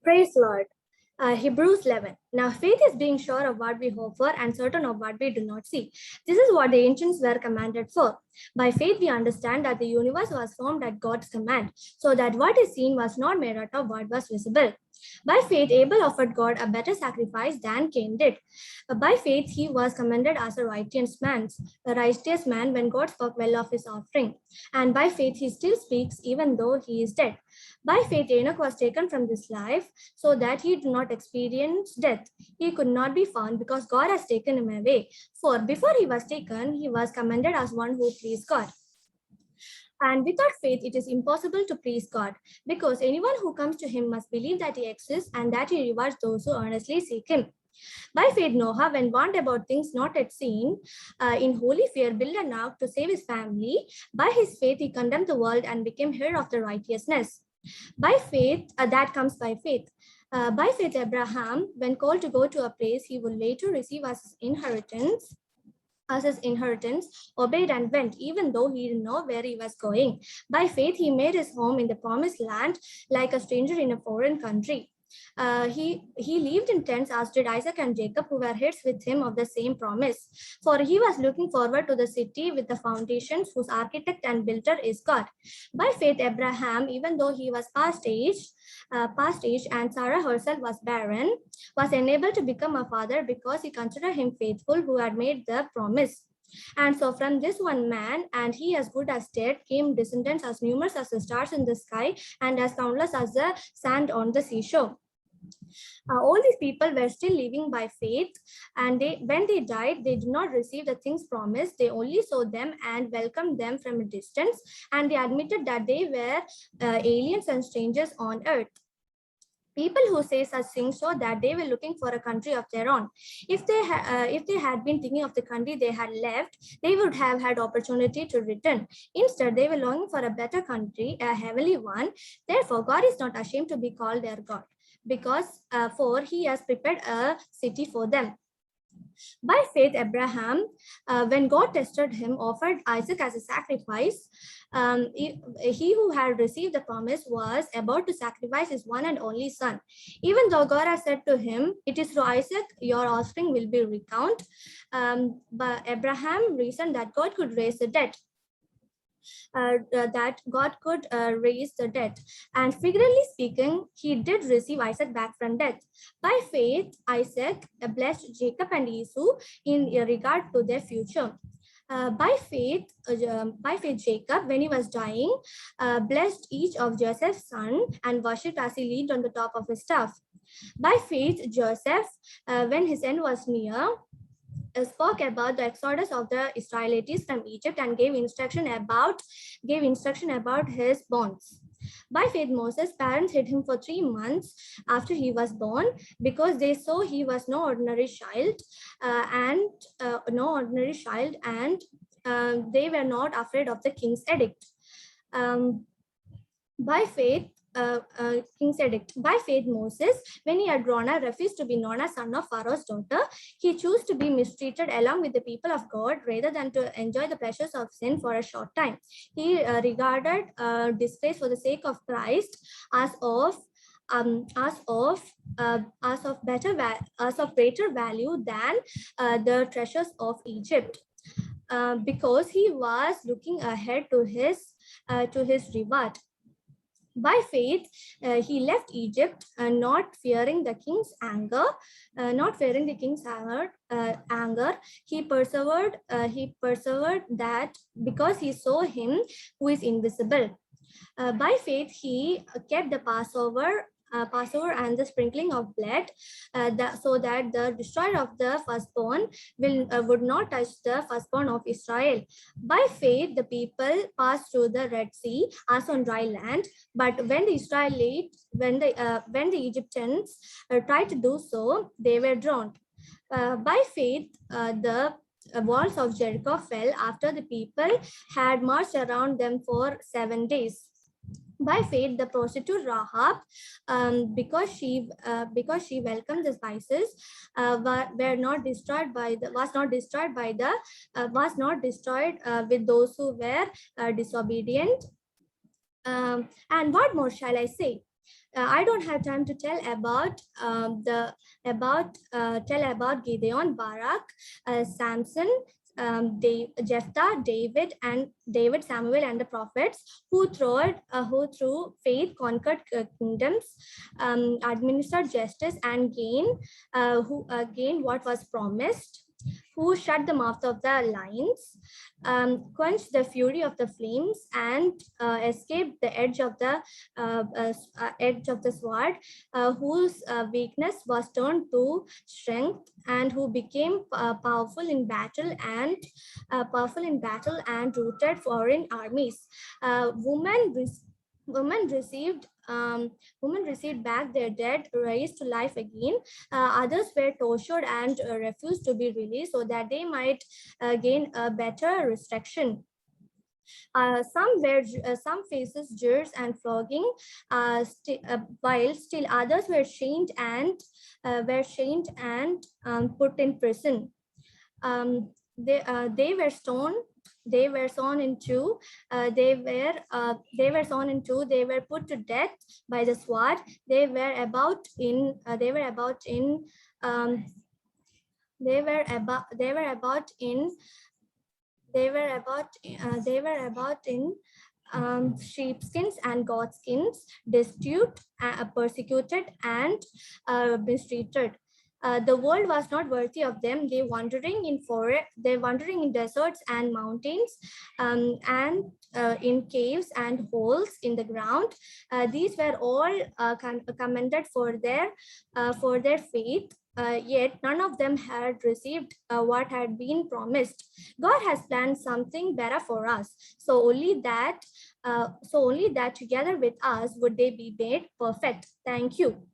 Praise Lord. Hebrews 11. Now, faith is being sure of what we hope for and certain of what we do not see. This is what the ancients were commanded for. By faith, we understand that the universe was formed at God's command, so that what is seen was not made out of what was visible. By faith, Abel offered God a better sacrifice than Cain did. By faith, he was commended as a righteous man when God spoke well of his offering. And by faith, he still speaks even though he is dead. By faith, Enoch was taken from this life so that he did not experience death. He could not be found because God has taken him away. For before he was taken, he was commended as one who pleased God. And without faith, it is impossible to please God, because anyone who comes to him must believe that he exists and that he rewards those who earnestly seek him. By faith, Noah, when warned about things not yet seen, in holy fear, built an ark to save his family. By his faith, he condemned the world and became heir of the righteousness. By faith, that comes by faith. By faith, Abraham, when called to go to a place he would later receive as his inheritance, obeyed and went, even though he didn't know where he was going. By faith, he made his home in the promised land like a stranger in a foreign country. He lived in tents, as did Isaac and Jacob, who were heirs with him of the same promise. For he was looking forward to the city with the foundations, whose architect and builder is God. By faith, Abraham, even though he was past age, and Sara herself was barren, was enabled to become a father because he considered him faithful who had made the promise. And so from this one man, and he as good as dead, came descendants as numerous as the stars in the sky and as countless as the sand on the seashore. All these people were still living by faith, and when they died, they did not receive the things promised. They only saw them and welcomed them from a distance, and they admitted that they were aliens and strangers on earth. People who say such things show that they were looking for a country of their own. If they had been thinking of the country they had left, they would have had opportunity to return. Instead, they were longing for a better country, a heavenly one. Therefore, God is not ashamed to be called their God, because for he has prepared a city for them. By faith, Abraham, when God tested him, offered Isaac as a sacrifice. He who had received the promise was about to sacrifice his one and only son. Even though God had said to him, "It is through Isaac your offspring will be recounted," but Abraham reasoned that God could raise the dead. That God could raise the dead. And figuratively speaking, he did receive Isaac back from death. By faith, Isaac blessed Jacob and Esau in regard to their future. By faith, Jacob, when he was dying, blessed each of Joseph's son and worshipped as he leaned on the top of his staff. By faith, Joseph, when his end was near, spoke about the exodus of the Israelites from Egypt and gave instruction about his bonds. By faith, Moses' parents hid him for 3 months after he was born, because they saw he was no ordinary child, and they were not afraid of the king's edict. By faith, King's edict. By faith, Moses, when he had grown up, refused to be known as son of Pharaoh's daughter. He chose to be mistreated along with the people of God rather than to enjoy the pleasures of sin for a short time. He regarded disgrace for the sake of Christ as of greater value than the treasures of Egypt, because he was looking ahead to his reward. By faith, he left Egypt, not fearing the king's anger. He persevered. That because he saw him who is invisible. By faith, he kept the Passover and the sprinkling of blood, so that the destroyer of the firstborn would not touch the firstborn of Israel. By faith, the people passed through the Red Sea as on dry land. But when the Egyptians tried to do so, they were drowned. By faith, the walls of Jericho fell after the people had marched around them for 7 days. By faith, the prostitute Rahab, because she welcomed the spices, was not destroyed with those who were disobedient. And what more shall I say? I don't have time to tell about tell about Gideon, Barak, Samson, Jephthah, David, Samuel, and the prophets who through faith conquered kingdoms, administered justice, and gained what was promised. Who shut the mouth of the lions, quenched the fury of the flames, and escaped the edge of the sword, whose weakness was turned to strength, and who became powerful in battle and routed foreign armies. Women received women received back their dead, raised to life again. Others were tortured and refused to be released so that they might gain a better restriction. Some faces jeers and flogging, while still others were chained and put in prison. They were stoned. They were sawn in two. They were sawn in two. They were put to death by the sword. They were about in. They were about in. They were about. They were about in. They were about in sheepskins and goatskins, destitute, persecuted, and mistreated. The world was not worthy of them. They wandering in deserts and mountains, and in caves and holes in the ground. These were all commended for their faith. Yet none of them had received what had been promised. God has planned something better for us. So only that together with us would they be made perfect. Thank you.